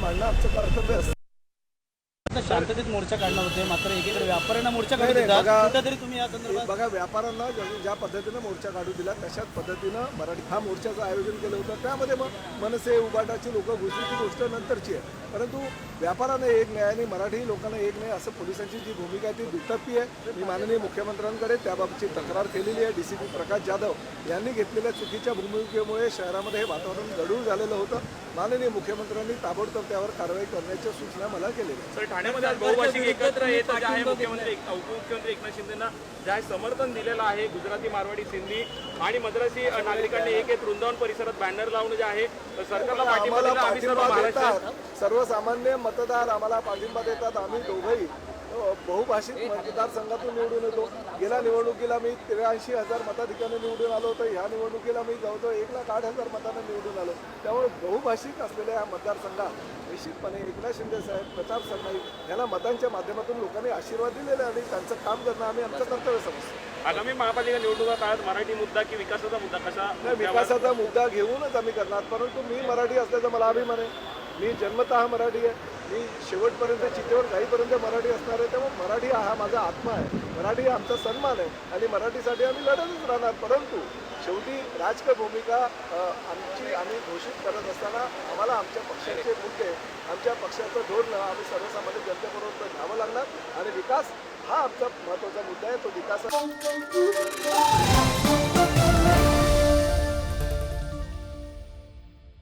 मांडणं आमचं कर्तव्य असतं. शांततेत मोर्चा काढणार होते, मात्र एकीकडे व्यापाऱ्यांना मोर्चा काढू नाही, देतात. बघा- कुठेतरी तुम्ही या संदर्भात बघा, व्यापाऱ्यांना ज्या पद्धतीनं मोर्चा काढू दिला तशाच पद्धतीनं मराठी हा मोर्चाचं आयोजन केलं होतं. त्यामध्ये मग मनसे उबाटाची लोक घुसली ती गोष्ट नंतरची आहे, परंतु व्यापाऱ्याने एक नाही आणि मराठी लोकांना एक नाही असं पोलिसांची जी भूमिका आहे ती दुटप्पी आहे. मी माननीय मुख्यमंत्र्यांकडे त्याबाबतची तक्रार केलेली आहे. DCP प्रकाश जाधव यांनी घेतलेल्या चुकीच्या भूमिकेमुळे शहरामध्ये हे वातावरण गढूळ झालेलं होतं. माननीय मुख्यमंत्र्यांनी ताबडतोब त्यावर कारवाई करण्याच्या सूचना मला केलेल्या आहेत. ठाण्यामध्ये आज बहुभाषिक एकत्र येत आहे. उपमुख्यमंत्री एकनाथ शिंदेना जे समर्थन दिलेलं आहे गुजराती, मारवाडी, सिंधी आणि मद्रासी नागरिकांनी एक वृंदावन परिसरात बॅनर लावून जे आहे सरकारला पाठिंबा दिला. आम्ही सर्व महाराष्ट्रात सर्वसामान्य मतदार आम्हाला पाठिंबा देतात. आम्ही दोघंही बहुभाषिक मतदारसंघातून निवडून येतो. गेल्या निवडणुकीला मी 83,000 मताधिक्याने निवडून आलो होतो. ह्या निवडणुकीला मी जवळजवळ 1,08,000 मतांना निवडून आलो. त्यामुळे बहुभाषिक असलेल्या या मतदारसंघात निश्चितपणे एकनाथ शिंदे साहेब, प्रताप सरनाईक यांना मतांच्या माध्यमातून लोकांनी आशीर्वाद दिलेला आणि त्यांचं काम करणं आम्ही आमचं कर्तव्य समजतो. आगामी महापालिका निवडणुका काळात मराठी मुद्दा की विकासाचा मुद्दा कसा? नाही, विकासाचा मुद्दा घेऊनच आम्ही करणार, परंतु मी मराठी असल्याचा मला अभिमान आहे. मी जन्मतः मराठी आहे. मी शेवटपर्यंत चितेवर जाईपर्यंत मराठी असणार आहे. त्यामुळे मराठी हा माझा आत्मा आहे. मराठी हा आमचा सन्मान आहे आणि मराठीसाठी आम्ही लढतच राहणार. परंतु शेवटी राजकीय भूमिका आम्ही घोषित करत असताना आम्हाला आमच्या पक्षाचे मुद्दे, आमच्या पक्षाचं धोरण आम्ही सर्वसामान्य जनतेबरोबर घ्यावं लागणार आणि विकास हा आमचा महत्त्वाचा मुद्दा आहे. तो विकास